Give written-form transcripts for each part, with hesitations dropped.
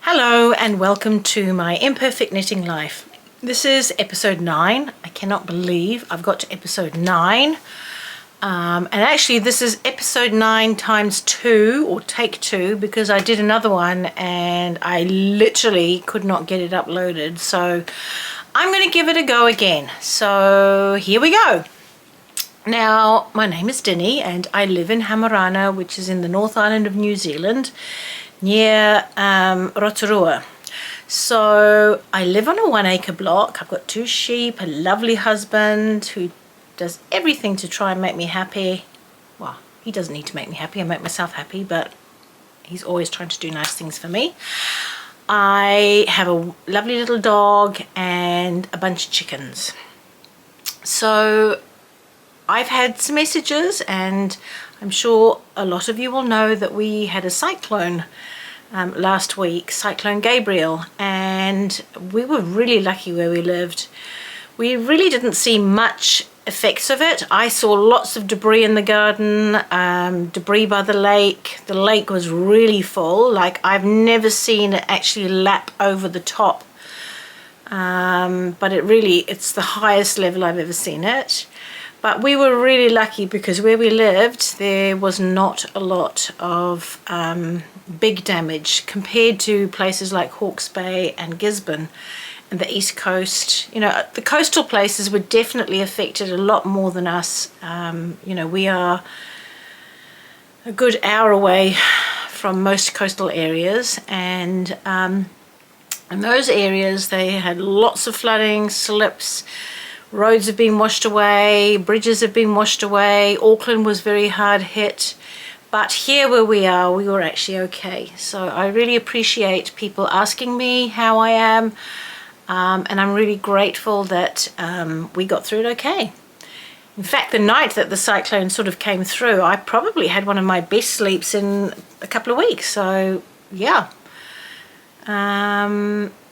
Hello and welcome to my imperfect knitting life. This is episode 9. I cannot believe I've got to episode 9. And actually this is episode 9 times 2 or take 2 because I did another one and I literally could not get it uploaded. So I'm going to give it a go again. So here we go. Now my name is Dinny and I live in Hamarana, which is in the North Island of New Zealand, near Rotorua. So I live on a 1 acre block. I've got 2 sheep, a lovely husband who does everything to try and make me happy. Well, he doesn't need to make me happy, I make myself happy, but he's always trying to do nice things for me. I have a lovely little dog and a bunch of chickens. So I've had some messages, and I'm sure a lot of you will know that we had a cyclone last week, Cyclone Gabriel, and we were really lucky where we lived. We really didn't see much effects of it. I saw lots of debris in the garden, debris by the lake. The lake was really full, like I've never seen it actually lap over the top, but it's the highest level I've ever seen it. But we were really lucky because where we lived there was not a lot of big damage compared to places like Hawke's Bay and Gisborne and the East Coast. You know, the coastal places were definitely affected a lot more than us. You know, we are a good hour away from most coastal areas, and in those areas they had lots of flooding, slips. Roads have been washed away, bridges have been washed away. Auckland was very hard hit, but here where we are, we were actually okay. So I really appreciate people asking me how I am, and I'm really grateful that we got through it okay. In fact, the night that the cyclone sort of came through, I probably had one of my best sleeps in a couple of weeks. So yeah.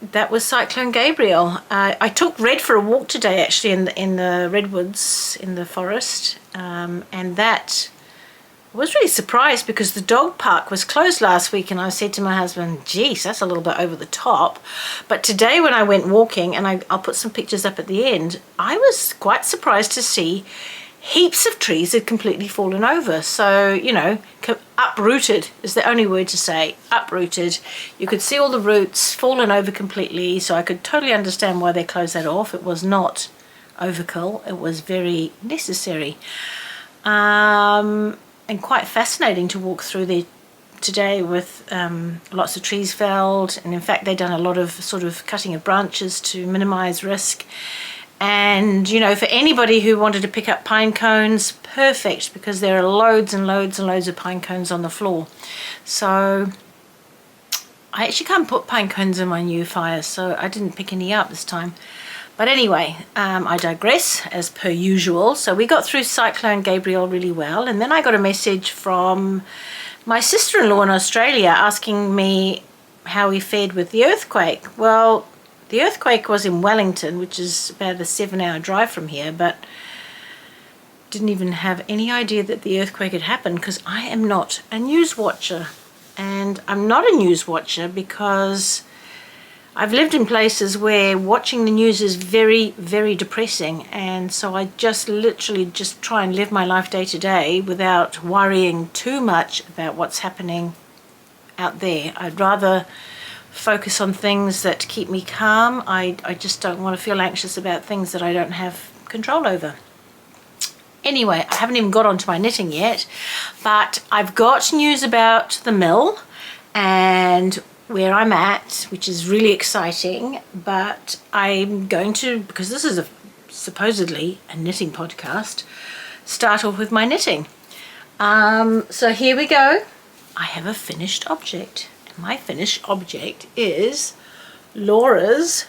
That was Cyclone Gabriel. I took Red for a walk today, actually, in the redwoods in the forest, and that I was really surprised because the dog park was closed last week, and I said to my husband, geez, that's a little bit over the top. But today when I went walking, and I'll put some pictures up at the end, I was quite surprised to see heaps of trees had completely fallen over. So, you know, uprooted is the only word to say, uprooted. You could see all the roots fallen over completely, so I could totally understand why they closed that off. It was not overkill, it was very necessary. And quite fascinating to walk through there today with lots of trees felled, and in fact they've done a lot of sort of cutting of branches to minimize risk. And you know, for anybody who wanted to pick up pine cones, perfect, because there are loads and loads and loads of pine cones on the floor. So I actually can't put pine cones in my new fire, so I didn't pick any up this time. But anyway, I digress as per usual. So we got through Cyclone Gabriel really well, and then I got a message from my sister-in-law in Australia asking me how we fared with the earthquake. Well, the earthquake was in Wellington, which is about a 7-hour drive from here, but didn't even have any idea that the earthquake had happened because I am not a news watcher. And I'm not a news watcher because I've lived in places where watching the news is very, very depressing. And so I just literally just try and live my life day to day without worrying too much about what's happening out there. I'd rather focus on things that keep me calm. I just don't want to feel anxious about things that I don't have control over. Anyway, I haven't even got onto my knitting yet, but I've got news about the mill and where I'm at, which is really exciting. But I'm going to, because this is supposedly a knitting podcast, start off with my knitting. So here we go. I have a finished object. My finished object is Laura's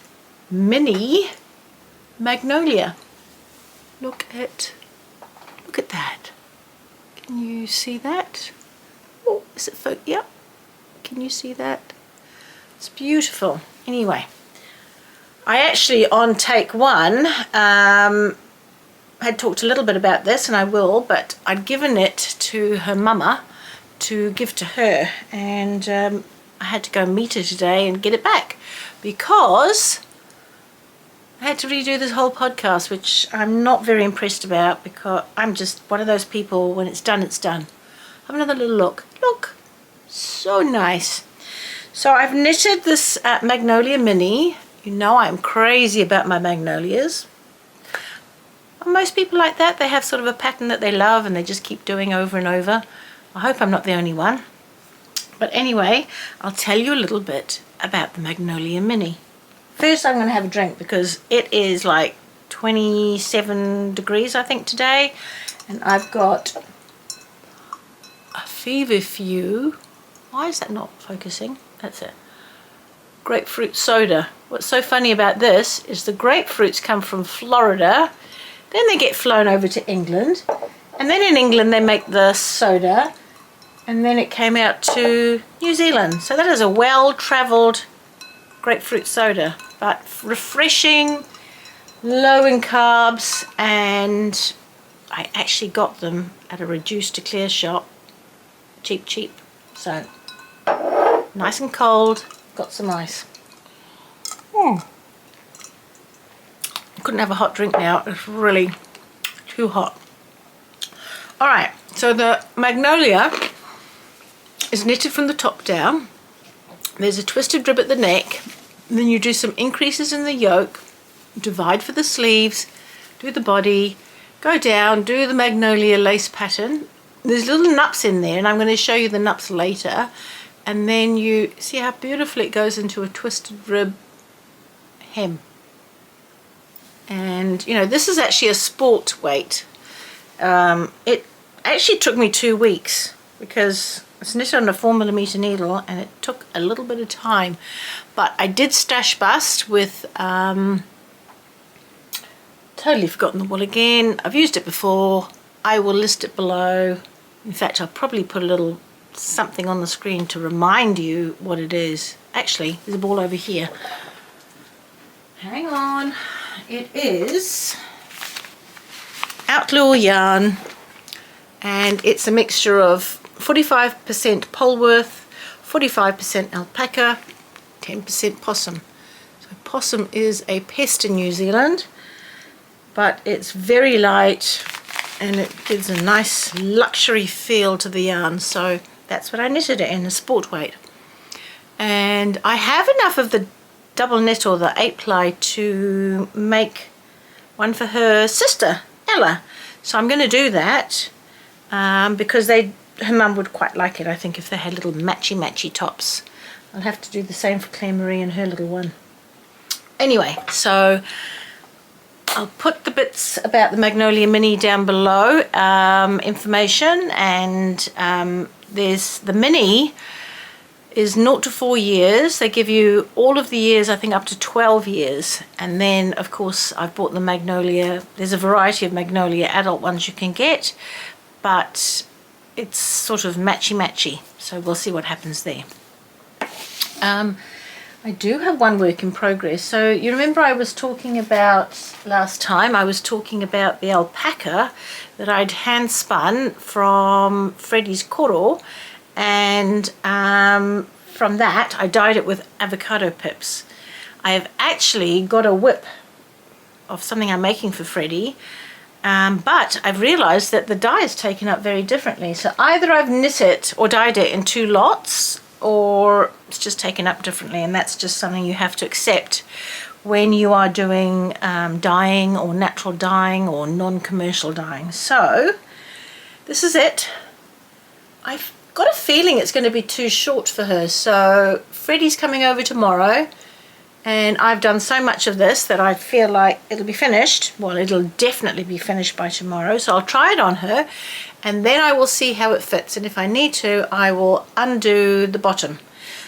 Mini Magnolia. Look at that. Can you see that? Oh, is it yep. Can you see that? It's beautiful. Anyway, I actually on take 1 had talked a little bit about this, and I will, but I'd given it to her mama to give to her, and I had to go meet her today and get it back because I had to redo this whole podcast, which I'm not very impressed about because I'm just one of those people, when it's done, it's done. Have another little look. Look, so nice. So I've knitted this Magnolia Mini. You know I'm crazy about my magnolias. Are most people like that? They have sort of a pattern that they love and they just keep doing over and over. I hope I'm not the only one. But anyway, I'll tell you a little bit about the Magnolia Mini. First I'm going to have a drink because it is like 27 degrees I think today, and I've got a feverfew. Why is that not focusing? That's it. Grapefruit soda. What's so funny about this is the grapefruits come from Florida, then they get flown over to England, and then in England they make the soda, and then it came out to New Zealand. So that is a well-travelled grapefruit soda, but refreshing, low in carbs, and I actually got them at a reduced to clear shop. Cheap. So nice and cold, got some ice. Couldn't have a hot drink now, it's really too hot. Alright, so the Magnolia is knitted from the top down. There's a twisted rib at the neck, and then you do some increases in the yoke, divide for the sleeves, do the body, go down, do the Magnolia lace pattern. There's little nups in there, and I'm going to show you the nups later. And then you see how beautifully it goes into a twisted rib hem. And you know, this is actually a sport weight. It actually took me 2 weeks because it's knitted on a 4mm needle and it took a little bit of time, but I did stash bust with totally forgotten the wool again. I've used it before. I will list it below. In fact, I'll probably put a little something on the screen to remind you what it is. Actually, there's a ball over here. Hang on. It is Outlaw yarn, and it's a mixture of 45% Polworth, 45% alpaca, 10% possum. So possum is a pest in New Zealand, but it's very light and it gives a nice luxury feel to the yarn. So that's what I knitted it in, a sport weight. And I have enough of the double knit or the 8-ply to make one for her sister Ella. So I'm going to do that because her mum would quite like it, I think, if they had little matchy tops. I'll have to do the same for Claire Marie and her little one. Anyway, so I'll put the bits about the Magnolia Mini down below, information, and there's the Mini is 0 to 4 years. They give you all of the years, I think up to 12 years. And then of course I've bought the Magnolia. There's a variety of Magnolia adult ones you can get, but it's sort of matchy. So we'll see what happens there. I do have one work in progress. So you remember I was talking about last time, I was talking about the alpaca that I'd hand spun from Freddie's koro, and from that I dyed it with avocado pips. I have actually got a whip of something I'm making for Freddie, but I've realized that the dye is taken up very differently. So either I've knit it or dyed it in 2 lots, or it's just taken up differently, and that's just something you have to accept when you are doing dyeing or natural dyeing or non-commercial dyeing. So this is it. I've got a feeling it's going to be too short for her, so Freddie's coming over tomorrow, and I've done so much of this that I feel like it'll be finished. Well, it'll definitely be finished by tomorrow, so I'll try it on her and then I will see how it fits, and if I need to I will undo the bottom.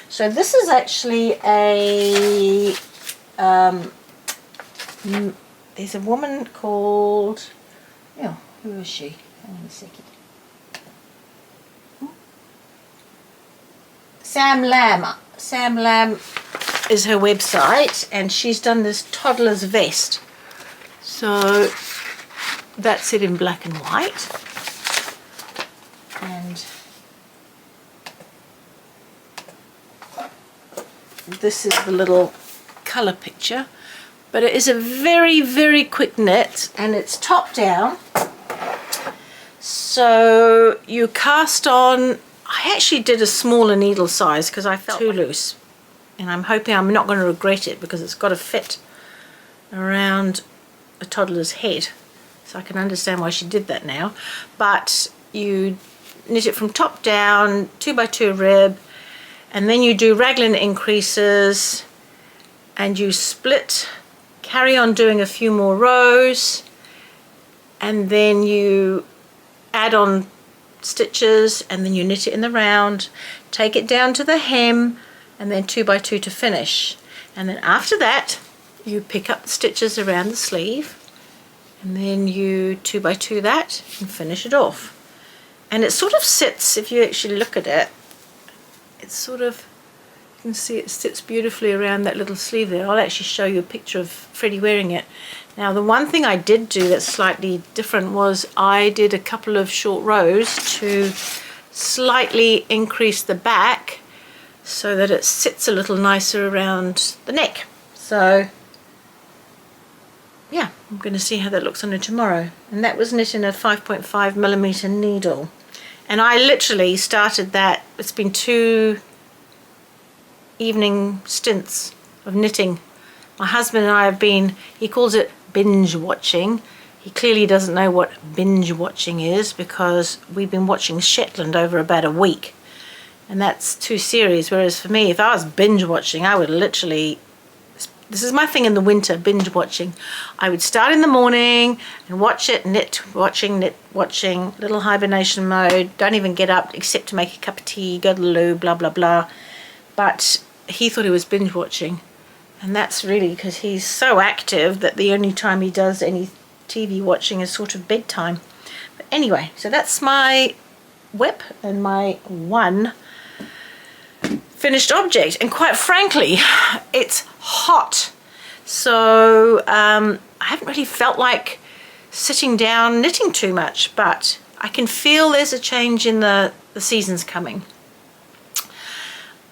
So this is actually a there's a woman called, oh, who is she? Hang on a second. Sam Lamb is her website, and she's done this toddler's vest. So that's it in black and white. And this is the little colour picture, but it is a very quick knit, and it's top down, so you cast on. I actually did a smaller needle size because I felt too loose, and I'm hoping I'm not going to regret it because it's got to fit around a toddler's head, so I can understand why she did that now. But you knit it from top down, 2x2 rib, and then you do raglan increases, and you split, carry on doing a few more rows, and then you add on stitches, and then you knit it in the round, take it down to the hem, and then 2x2 to finish. And then after that you pick up the stitches around the sleeve, and then you 2x2 that and finish it off. And it sort of sits, if you actually look at it, it's sort of, you can see it sits beautifully around that little sleeve there. I'll actually show you a picture of Freddie wearing it. Now the one thing I did do that's slightly different was I did a couple of short rows to slightly increase the back so that it sits a little nicer around the neck. So yeah, I'm going to see how that looks on her tomorrow. And that was knit in a 5.5mm needle. And I literally started that, it's been 2 evening stints of knitting. My husband and I have been, he calls it binge watching. He clearly doesn't know what binge watching is because we've been watching Shetland over about a week. And that's 2 series, whereas for me, if I was binge watching, I would literally, this is my thing in the winter, binge watching. I would start in the morning and watch it, knit watching, little hibernation mode, don't even get up except to make a cup of tea, go to the loo, blah, blah, blah. But he thought he was binge watching. And that's really because he's so active that the only time he does any TV watching is sort of bedtime. But anyway, so that's my whip and my one finished object. And quite frankly, it's hot. So I haven't really felt like sitting down knitting too much, but I can feel there's a change in the seasons coming.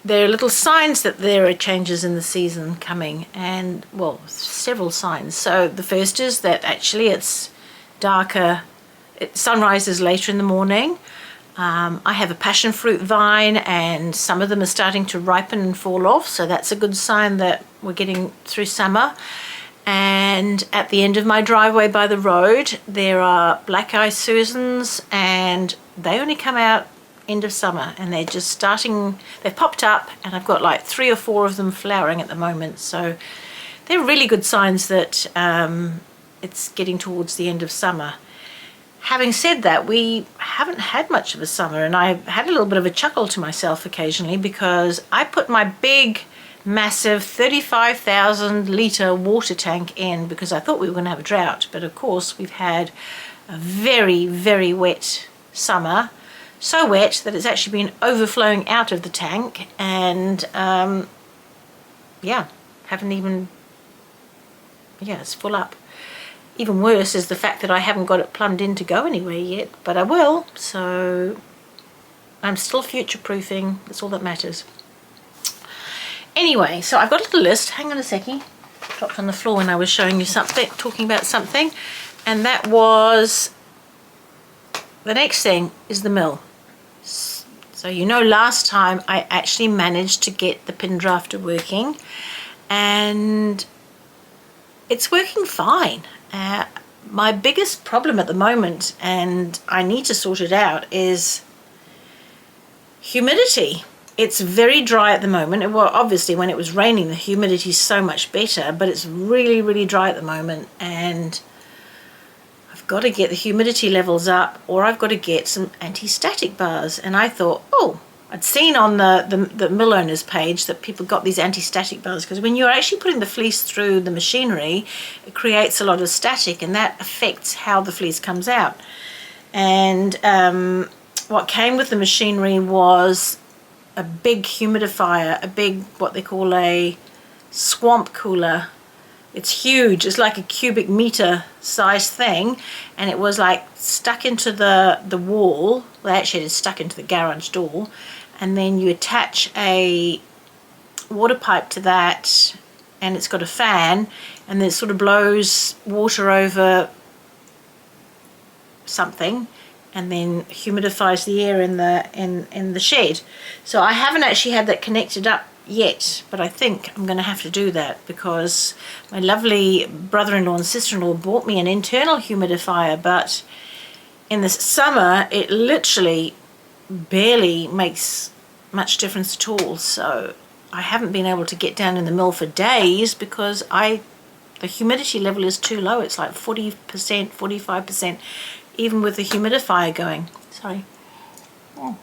There are little signs that there are changes in the season coming, and well, several signs. So the first is that actually it's darker, sunrise is later in the morning. I have a passion fruit vine and some of them are starting to ripen and fall off, so that's a good sign that we're getting through summer. And at the end of my driveway by the road there are black eye Susans, and they only come out end of summer, and they're just starting, they've popped up, and I've got like 3 or 4 of them flowering at the moment, so they're really good signs that it's getting towards the end of summer. Having said that, we haven't had much of a summer, and I had a little bit of a chuckle to myself occasionally because I put my big massive 35,000 litre water tank in because I thought we were going to have a drought, but of course we've had a very wet summer. So wet that it's actually been overflowing out of the tank, and yeah, it's full up. Even worse is the fact that I haven't got it plumbed in to go anywhere yet, but I will, so I'm still future-proofing. That's all that matters. Anyway, so I've got a little list. Hang on a seckie. Dropped on the floor when I was showing you something, talking about something, and that was the next thing is the mill. So you know, last time I actually managed to get the pin drafter working, and it's working fine. My biggest problem at the moment, and I need to sort it out, is humidity. It's very dry at the moment. Well, obviously when it was raining the humidity is so much better, but it's really dry at the moment, and I've got to get the humidity levels up, or I've got to get some anti-static bars. And I thought, oh, I'd seen on the mill owners page that people got these anti-static bars, because when you're actually putting the fleece through the machinery, it creates a lot of static, and that affects how the fleece comes out. And what came with the machinery was a big humidifier, a big, what they call a swamp cooler. It's huge. It's like a cubic meter size thing, and it was like stuck into the wall. Well, actually it's stuck into the garage door, and then you attach a water pipe to that, and it's got a fan, and then it sort of blows water over something and then humidifies the air in the shed. So I haven't actually had that connected up yet, but I think I'm going to have to do that because my lovely brother-in-law and sister-in-law bought me an internal humidifier, but in the summer it literally barely makes much difference at all. So I haven't been able to get down in the mill for days because the humidity level is too low. It's like 40%, 45%, even with the humidifier going. Sorry. Oh.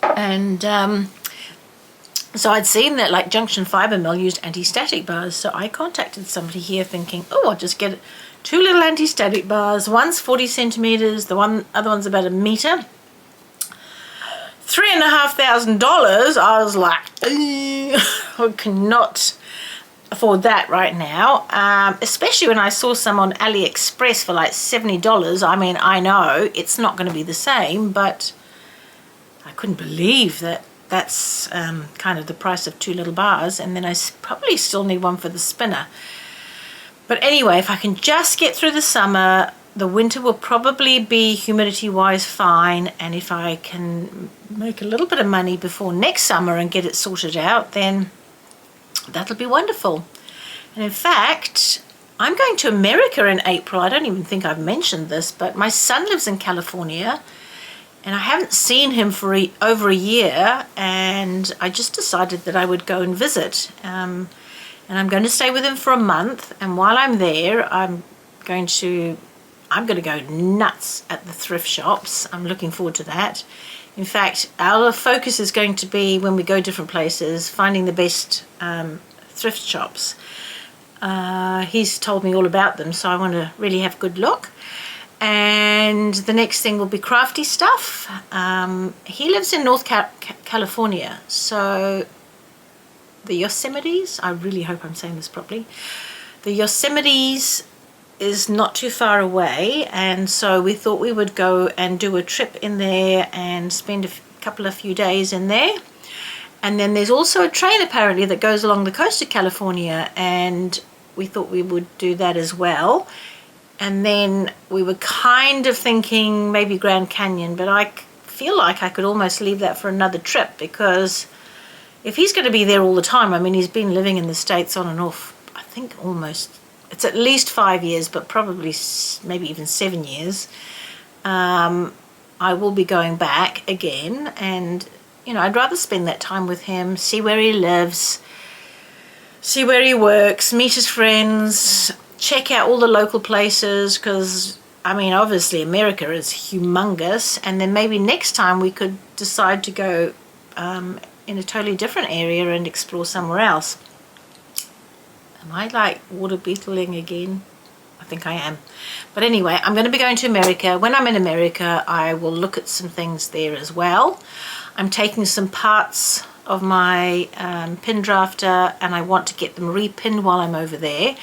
And so I'd seen that like Junction Fibre Mill used anti-static bars, so I contacted somebody here thinking, oh, I'll just get 2 little anti-static bars. One's 40 centimeters, the other one's about 1 meter. $3,500. I was like, I cannot afford that right now, especially when I saw some on AliExpress for like $70. I mean, I know it's not going to be the same, but I couldn't believe that that's kind of the price of 2 little bars, and then I probably still need one for the spinner. But anyway, if I can just get through the summer, the winter will probably be humidity-wise fine, and if I can make a little bit of money before next summer and get it sorted out, then that'll be wonderful. And in fact, I'm going to America in April. I don't even think I've mentioned this, but my son lives in California, and I haven't seen him for over a year, and I just decided that I would go and visit. And I'm going to stay with him for a month, and while I'm there, I'm going to go nuts at the thrift shops. I'm looking forward to that. In fact, our focus is going to be, when we go different places, finding the best thrift shops. He's told me all about them, so I want to really have a good look. And the next thing will be crafty stuff. He lives in North California, so the Yosemites, I really hope I'm saying this properly, the Yosemites is not too far away, and so we thought we would go and do a trip in there and spend a few days in there. And then there's also a train apparently that goes along the coast of California, and we thought we would do that as well. And then we were kind of thinking maybe Grand Canyon, but I feel like I could almost leave that for another trip, because if he's going to be there all the time, I mean, he's been living in the States on and off, I think it's at least 5 years, but probably maybe even 7 years. I will be going back again, and I'd rather spend that time with him, see where he lives, see where he works, meet his friends, check out all the local places, because I mean, obviously America is humongous, and then maybe next time we could decide to go in a totally different area and explore somewhere else. Am I like water beetling again? I think I am. But anyway, I'm going to be going to America. When I'm in America, I will look at some things there as well. I'm taking some parts of my pin drafter, and I want to get them repinned while I'm over there,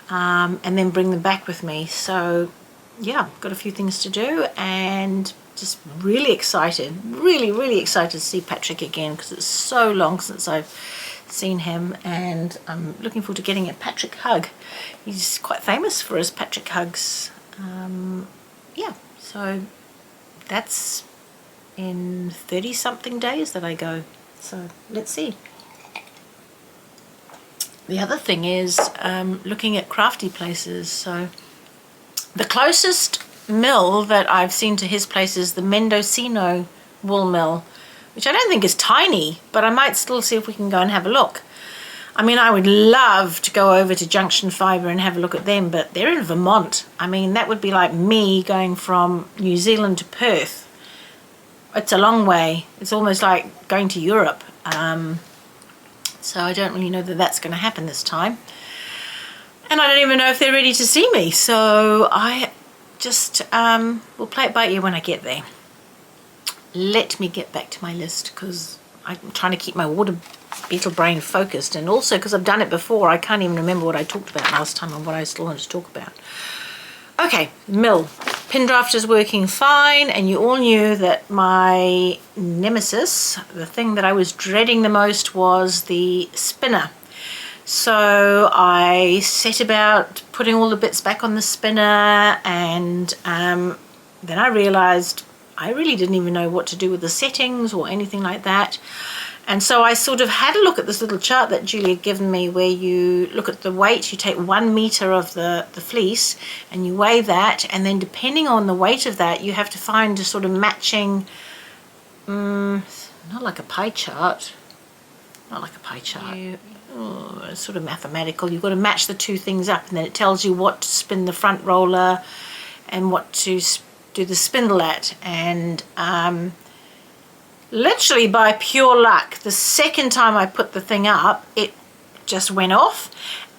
and then bring them back with me. So yeah, got a few things to do, and just really excited, really excited to see Patrick again, because it's so long since I've seen him, and I'm looking forward to getting a Patrick hug. He's quite famous for his Patrick hugs. Yeah, so that's in 30 something days that I go, so let's see. The other thing is looking at crafty places. So the closest mill that I've seen to his place is the Mendocino wool mill, which I don't think is tiny, but I might still see if we can go and have a look. I mean, I would love to go over to Junction Fibre and have a look at them, but they're in Vermont. I mean, that would be like me going from New Zealand to Perth. It's a long way. It's almost like going to Europe. So I don't really know that that's going to happen this time. And I don't even know if they're ready to see me. So I just will play it by ear when I get there. Let me get back to my list, because I'm trying to keep my water beetle brain focused, and also because I've done it before, I can't even remember what I talked about last time and what I still want to talk about. Okay, mill, pin draft is working fine, and you all knew that my nemesis, the thing that I was dreading the most, was the spinner. So I set about putting all the bits back on the spinner, and then I realized I really didn't even know what to do with the settings or anything like that. And so I sort of had a look at this little chart that Julie had given me, where you look at the weight, you take 1 meter of the fleece and you weigh that, and then depending on the weight of that, you have to find a sort of matching, not like a pie chart, it's sort of mathematical. You've got to match the two things up, and then it tells you what to spin the front roller and what to do the spindle at. And literally by pure luck, the second time I put the thing up, it just went off,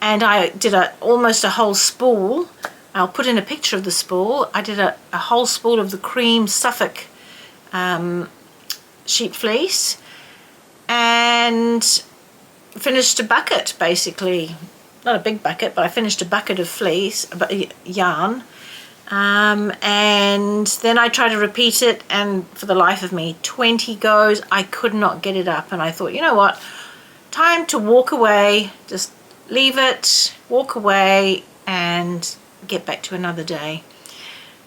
and I did almost a whole spool. I'll put in a picture of the spool. I did a whole spool of the cream Suffolk sheep fleece, and finished a bucket, basically. Not a big bucket, but I finished a bucket of fleece, yarn. And then I tried to repeat it, and for the life of me, 20 goes, I could not get it up. And I thought, you know what, time to walk away, just leave it, walk away and get back to another day.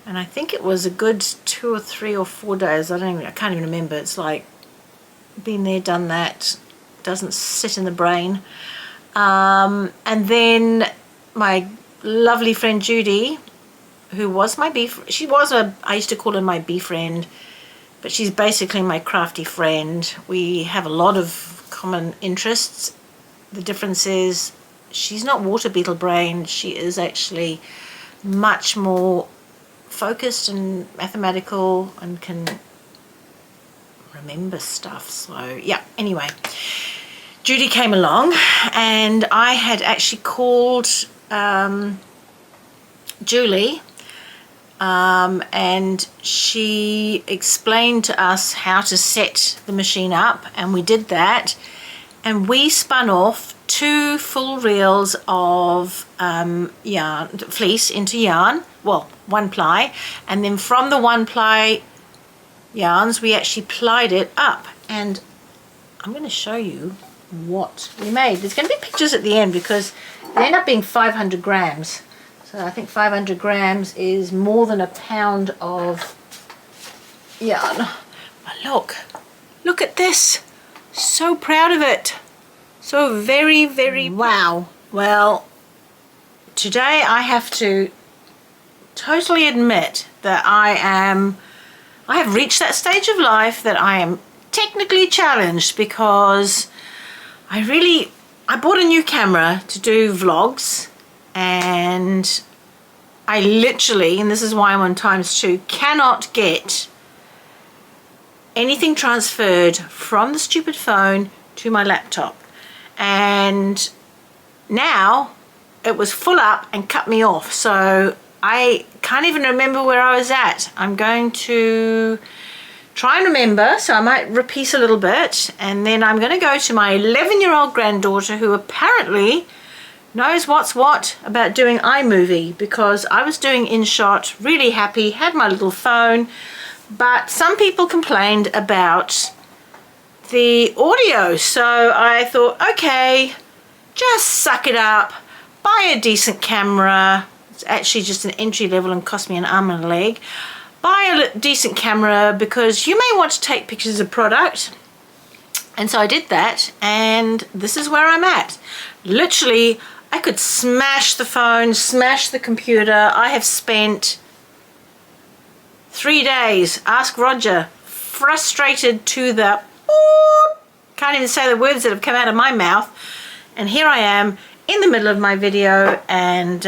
And I think it was a good 2 or 3 or 4 days. I can't even remember. It's like, been there, done that, doesn't sit in the brain. And then my lovely friend Judy, who was my I used to call her my bee friend, but she's basically my crafty friend. We have a lot of common interests. The difference is she's not water beetle brained. She is actually much more focused and mathematical and can remember stuff. So yeah, anyway, Judy came along, and I had actually called Julie, and she explained to us how to set the machine up, and we did that, and we spun off 2 full reels of yarn, fleece into yarn, well, 1 ply, and then from the 1 ply yarns we actually plied it up, and I'm going to show you what we made. There's going to be pictures at the end because they end up being 500 grams. So I think 500 grams is more than a pound of yarn. But look at this. So proud of it. So very, very wow. Well, today I have to totally admit that I have reached that stage of life that I am technically challenged, because I bought a new camera to do vlogs, and I literally, and this is why I'm on ×2, cannot get anything transferred from the stupid phone to my laptop. And now it was full up and cut me off, so I can't even remember where I was at. I'm going to try and remember, so I might repeat a little bit, and then I'm going to go to my 11-year-old granddaughter, who apparently knows what's what about doing iMovie, because I was doing InShot, really happy, had my little phone, but some people complained about the audio, so I thought, okay, just suck it up, buy a decent camera. It's actually just an entry level and cost me an arm and a leg. Buy a decent camera because you may want to take pictures of product. And so I did that, and this is where I'm at. Literally, I could smash the phone, smash the computer. I have spent 3 days, ask Roger, frustrated to the can't even say the words that have come out of my mouth. And here I am in the middle of my video, and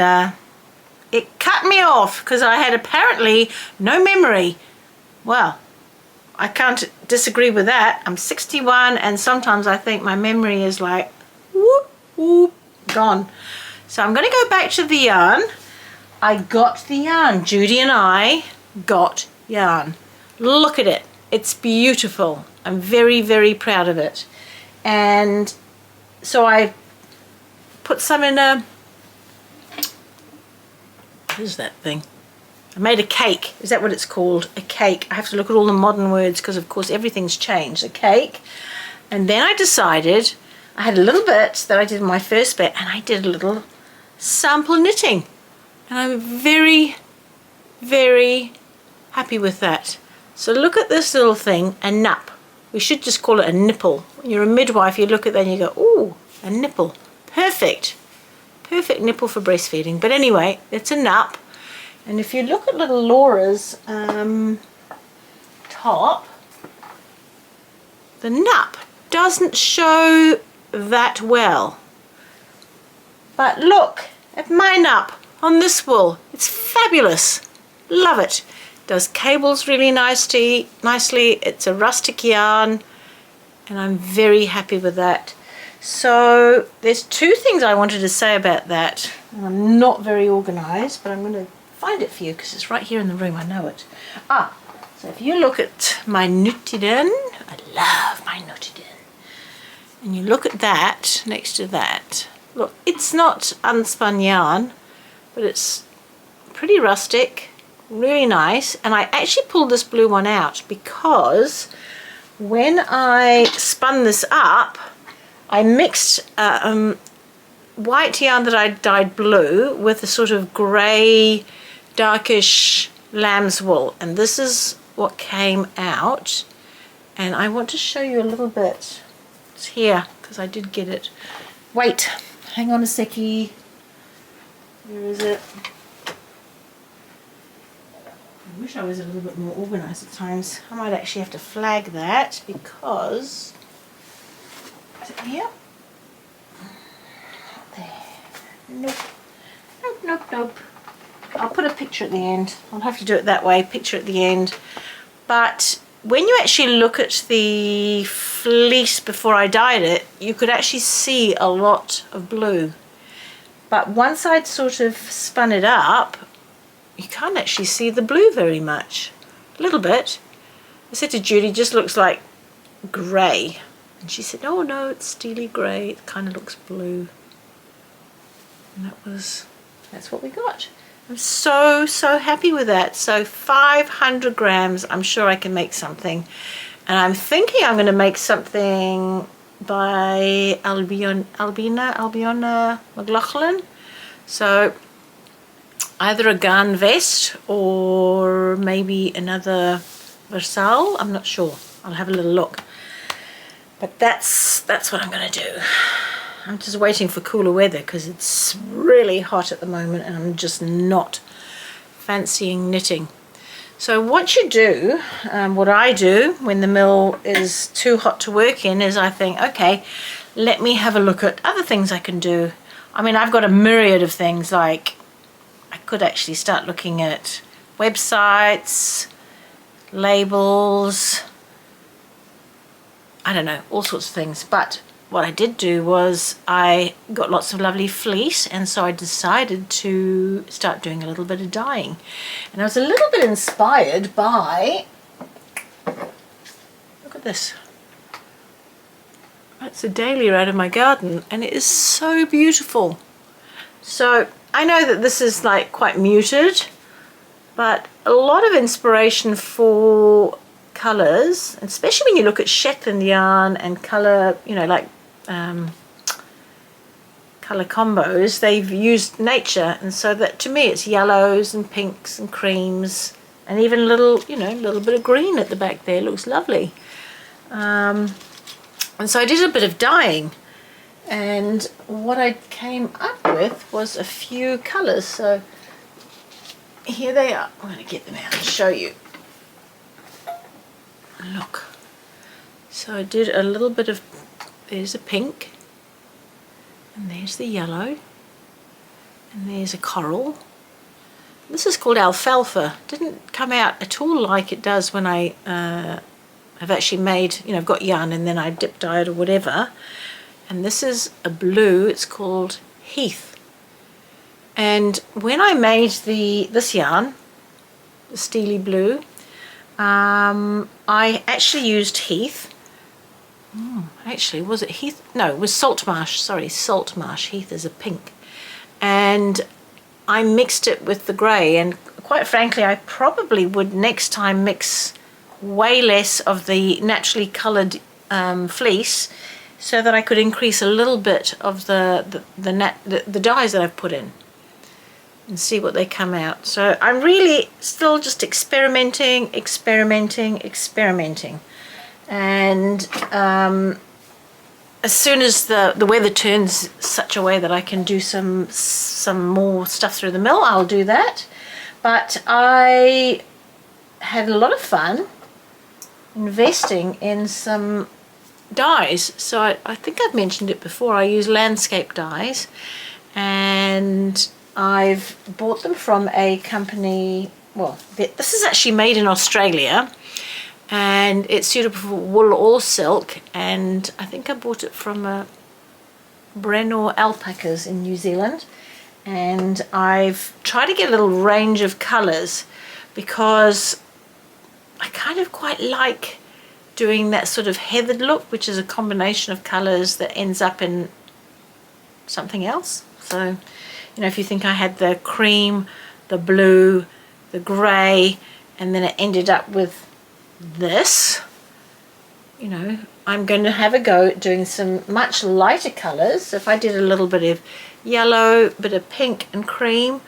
it cut me off because I had apparently no memory. Well, I can't disagree with that. I'm 61, and sometimes I think my memory is like whoop, whoop, gone. So I'm going to go back to the yarn. I got the yarn. Judy and I got yarn. Look at it. It's beautiful. I'm very, very proud of it. And so I put some in a, what is that thing? I made a cake. Is that what it's called? A cake. I have to look at all the modern words because of course everything's changed. A cake. And then I decided, I had a little bit that I did in my first bit, and I did a little sample knitting. And I'm very, very happy with that. So look at this little thing, a nup. We should just call it a nipple. When you're a midwife, you look at that and you go, ooh, a nipple. Perfect. Perfect nipple for breastfeeding. But anyway, it's a nup. And if you look at little Laura's top, the nup doesn't show that well. But look at my nup on this wool. It's fabulous. Love it. Does cables really nicely. It's a rustic yarn, and I'm very happy with that. So there's two things I wanted to say about that. I'm not very organized, but I'm going to find it for you because it's right here in the room. I know it. So if you look at my Nutiden, I love my Nutiden, and you look at that next to that, look, it's not unspun yarn, but it's pretty rustic, really nice. And I actually pulled this blue one out because when I spun this up, I mixed white yarn that I dyed blue with a sort of grey, darkish lamb's wool, and this is what came out. And I want to show you a little bit. It's here because I did get it. Wait, hang on a seckie. Where is it? I wish I was a little bit more organised at times. I might actually have to flag that because... Is it here? There. Nope. Nope, nope, nope. I'll put a picture at the end. I'll have to do it that way, picture at the end. But when you actually look at the fleece before I dyed it, you could actually see a lot of blue. But once I'd sort of spun it up, you can't actually see the blue very much. A little bit. I said to Judy, just looks like grey. And she said, oh no, it's steely grey. It kind of looks blue. And that's what we got. I'm so, so happy with that. So 500 grams, I'm sure I can make something. And I'm thinking I'm going to make something by Albiona McLaughlin. So either a garn vest or maybe another Versal. I'm not sure. I'll have a little look. But that's what I'm going to do. I'm just waiting for cooler weather because it's really hot at the moment and I'm just not fancying knitting. So what you do, what I do when the mill is too hot to work in is I think, okay, let me have a look at other things I can do. I mean, I've got a myriad of things. Like I could actually start looking at websites, labels, I don't know, all sorts of things. But what I did do was I got lots of lovely fleece, and so I decided to start doing a little bit of dyeing. And I was a little bit inspired by, look at this. That's a dahlia out of my garden, and it is so beautiful. So I know that this is like quite muted, but a lot of inspiration for colours, especially when you look at Shetland yarn and colour, you know, like colour combos, they've used nature, and so that to me it's yellows and pinks and creams and even a little, you know, a little bit of green at the back there. It looks lovely. And so I did a bit of dyeing, and what I came up with was a few colours. So here they are. I'm going to get them out and show you. Look. So I did a little bit of, there's a pink, and there's the yellow, and there's a coral. This is called alfalfa. Didn't come out at all like it does when I have actually made, you know, I've got yarn and then I dip dye it or whatever. And this is a blue, it's called Heath. And when I made this yarn, the steely blue, I actually used Heath. Actually, was it Heath? No, it was Salt Marsh. Sorry, Salt Marsh. Heath is a pink. And I mixed it with the grey, and quite frankly, I probably would next time mix way less of the naturally coloured fleece, so that I could increase a little bit of the dyes that I've put in, and see what they come out. So I'm really still just experimenting, and as soon as the weather turns such a way that I can do some more stuff through the mill, I'll do that. But I had a lot of fun investing in some dyes. So I think I've mentioned it before. I use landscape dyes, and I've bought them from a company, well, this is actually made in Australia, and it's suitable for wool or silk, and I think I bought it from Breno alpacas in New Zealand. And I've tried to get a little range of colours, because I kind of quite like doing that sort of heathered look, which is a combination of colours that ends up in something else. So, you know, if you think I had the cream, the blue, the grey, and then it ended up with this, you know, I'm going to have a go at doing some much lighter colours. If I did a little bit of yellow, bit of pink and cream,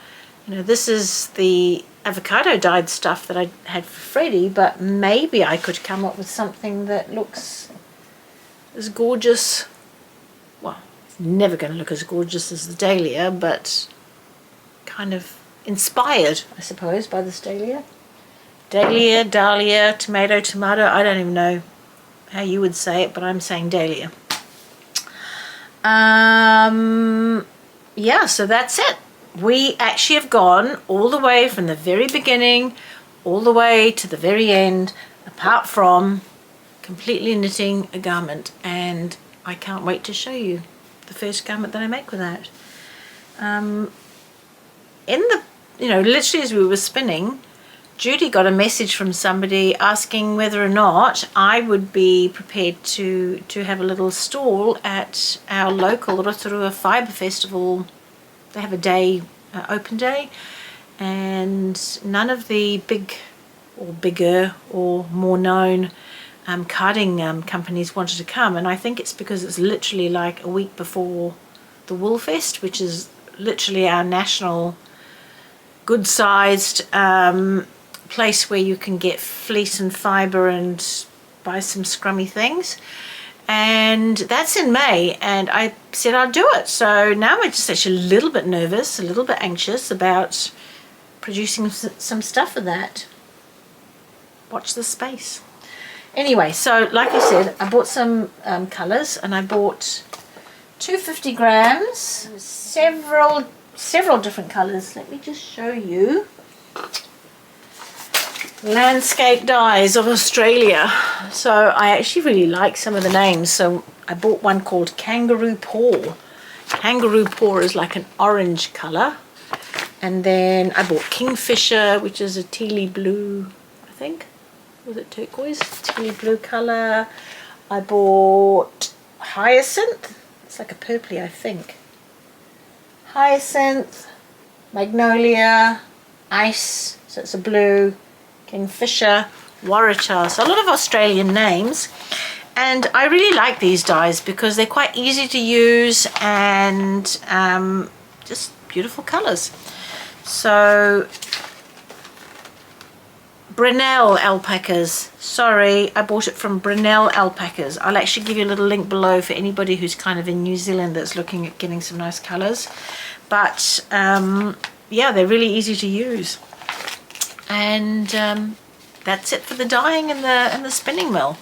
you know, this is the avocado dyed stuff that I had for Freddie, but maybe I could come up with something that looks as gorgeous. Well, it's never going to look as gorgeous as the dahlia, but kind of inspired, I suppose, by this dahlia. Dahlia, tomato, I don't even know how you would say it, but I'm saying dahlia. Yeah, so that's it. We actually have gone all the way from the very beginning all the way to the very end, apart from completely knitting a garment, and I can't wait to show you the first garment that I make with that. Literally as we were spinning, Judy got a message from somebody asking whether or not I would be prepared to have a little stall at our local Rotorua Fibre Festival. They have a day, open day, and none of the bigger or more known carding companies wanted to come, and I think it's because it's literally like a week before the Wool Fest, which is literally our national good-sized place where you can get fleece and fibre and buy some scrummy things. And that's in May, and I said I'd do it. So now I'm just actually a little bit nervous, a little bit anxious about producing some stuff for that. Watch the space. Anyway, so like I said, I bought some colours, and I bought 250 grams, several different colours. Let me just show you. Landscape dyes of Australia. So I actually really like some of the names. So I bought one called Kangaroo Paw. Kangaroo Paw is like an orange colour. And then I bought Kingfisher, which is a tealy blue, I think. Was it turquoise? Tealy blue colour. I bought Hyacinth. It's like a purpley, I think. Hyacinth, Magnolia, Ice, so it's a blue, Kingfisher, Waratah, so a lot of Australian names. And I really like these dyes because they're quite easy to use and just beautiful colours. So Brunel alpacas, sorry, I bought it from Brunel alpacas. I'll actually give you a little link below for anybody who's kind of in New Zealand that's looking at getting some nice colours. But yeah, they're really easy to use. And that's it for the dyeing and the spinning mill.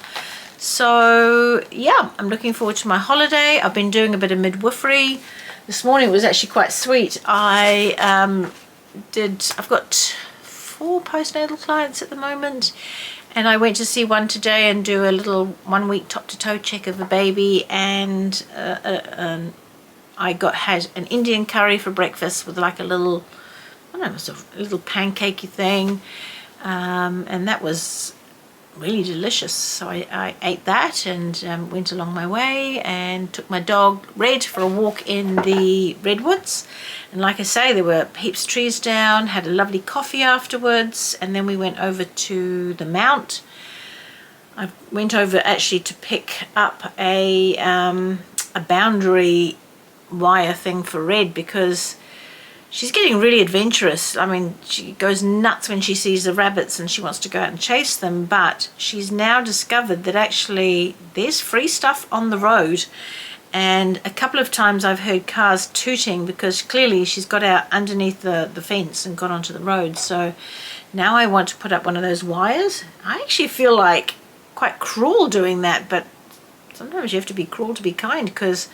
So yeah, I'm looking forward to my holiday. I've been doing a bit of midwifery. This morning was actually quite sweet. I've got 4 postnatal clients at the moment, and I went to see one today and do a little 1 week top to toe check of a baby, and I had an Indian curry for breakfast with like a little, I don't know, it was a little pancakey thing, and that was really delicious. So I ate that and went along my way and took my dog Red for a walk in the redwoods. And like I say, there were heaps of trees down, had a lovely coffee afterwards, and then we went over to the mount. I went over actually to pick up a boundary wire thing for Red because she's getting really adventurous. I mean, she goes nuts when she sees the rabbits and she wants to go out and chase them, but she's now discovered that actually there's free stuff on the road. And a couple of times I've heard cars tooting because clearly she's got out underneath the fence and got onto the road. So now I want to put up one of those wires. I actually feel like quite cruel doing that, but sometimes you have to be cruel to be kind, because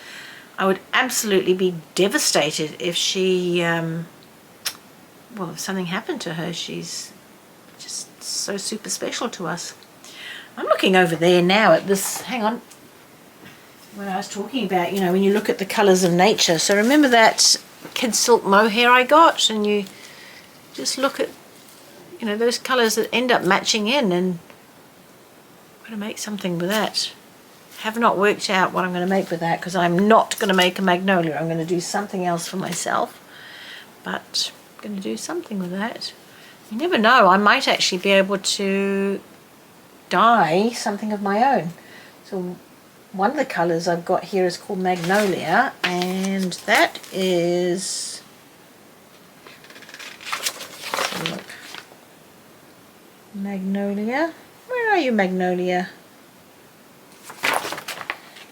I would absolutely be devastated if she, well, if something happened to her. She's just so super special to us. I'm looking over there now at this, hang on, when I was talking about, you know, when you look at the colours of nature. So remember that kid silk mohair I got, and you just look at, you know, those colours that end up matching in, and I'm going to make something with that. Have not worked out what I'm going to make with that, because I'm not going to make a magnolia. I'm going to do something else for myself, but I'm going to do something with that. You never know, I might actually be able to dye something of my own. So one of the colours I've got here is called Magnolia, and that is, look, Magnolia. Where are you, Magnolia?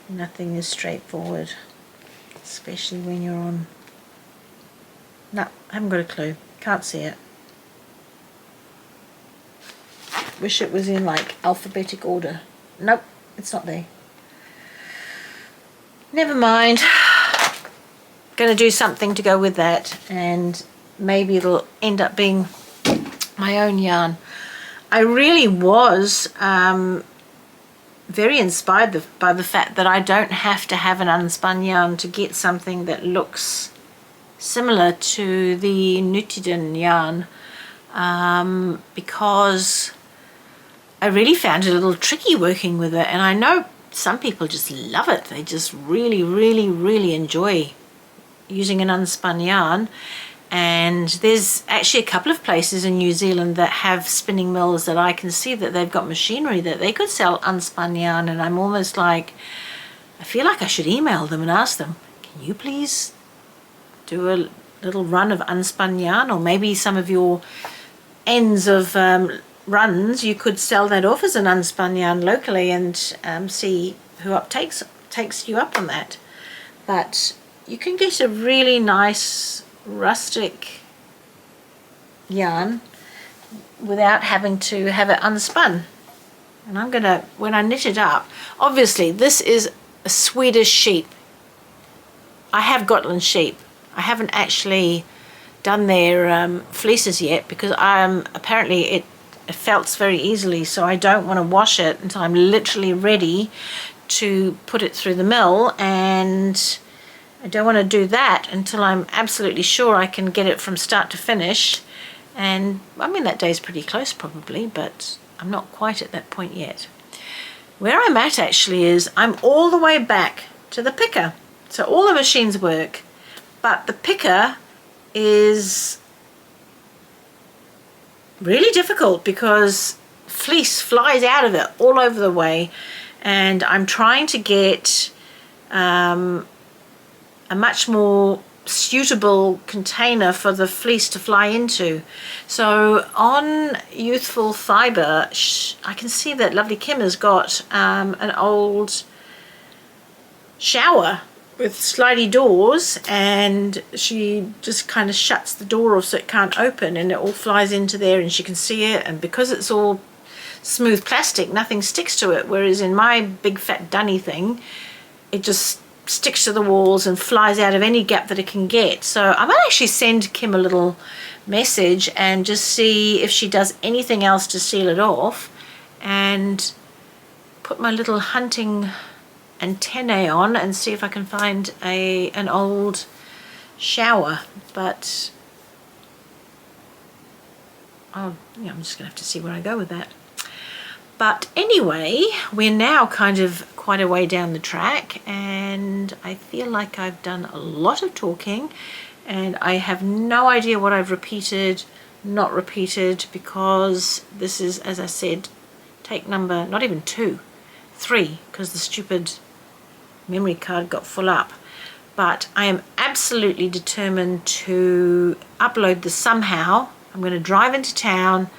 Nothing is straightforward, especially when you're on. No, I haven't got a clue. Can't see it. Wish it was in like alphabetic order. Nope, it's not there. Never mind. Going to do something to go with that, and maybe it'll end up being my own yarn. I really was very inspired by the fact that I don't have to have an unspun yarn to get something that looks similar to the Nutiden yarn, because I really found it a little tricky working with it, and I know some people just love it. They just really, really, really enjoy using an unspun yarn. And there's actually a couple of places in New Zealand that have spinning mills that I can see that they've got machinery that they could sell unspun yarn, and I'm almost like, I feel like I should email them and ask them, can you please do a little run of unspun yarn, or maybe some of your ends of runs you could sell that off as an unspun yarn locally, and see who takes you up on that. But you can get a really nice rustic yarn without having to have it unspun. And I'm gonna, when I knit it up, obviously this is a Swedish sheep. I have Gotland sheep. I haven't actually done their fleeces yet, because apparently it felts very easily, so I don't want to wash it until I'm literally ready to put it through the mill, and I don't want to do that until I'm absolutely sure I can get it from start to finish. And I mean, that day's pretty close probably, but I'm not quite at that point yet. Where I'm at actually is I'm all the way back to the picker. So all the machines work, but the picker is really difficult because fleece flies out of it all over the way, and I'm trying to get a much more suitable container for the fleece to fly into. So on Youthful Fibre, I can see that lovely Kim has got an old shower with slidey doors, and she just kind of shuts the door off so it can't open, and it all flies into there and she can see it, and because it's all smooth plastic, nothing sticks to it, whereas in my big fat dunny thing, it just sticks to the walls and flies out of any gap that it can get. So I might actually send Kim a little message and just see if she does anything else to seal it off, and put my little hunting antennae on and see if I can find an old shower. But oh yeah, I'm just gonna have to see where I go with that. But anyway, we're now kind of quite a way down the track, and I feel like I've done a lot of talking, and I have no idea what I've repeated, not repeated, because this is, as I said, take number, not even 2, 3, because the stupid memory card got full up. But I am absolutely determined to upload this somehow. I'm going to drive into town,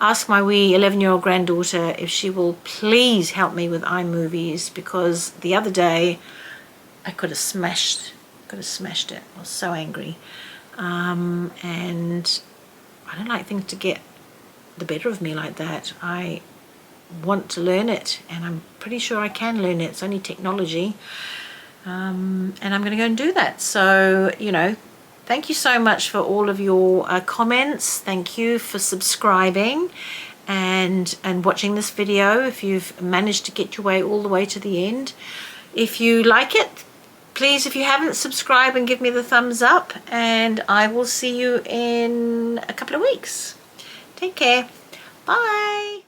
ask my wee 11-year-old granddaughter if she will please help me with iMovies, because the other day I could have smashed it. I was so angry. And I don't like things to get the better of me like that. I want to learn it, and I'm pretty sure I can learn it. It's only technology. And I'm going to go and do that. So, you know, thank you so much for all of your comments. Thank you for subscribing and watching this video, if you've managed to get your way all the way to the end. If you like it, please, if you haven't, subscribe and give me the thumbs up, and I will see you in a couple of weeks. Take care. Bye.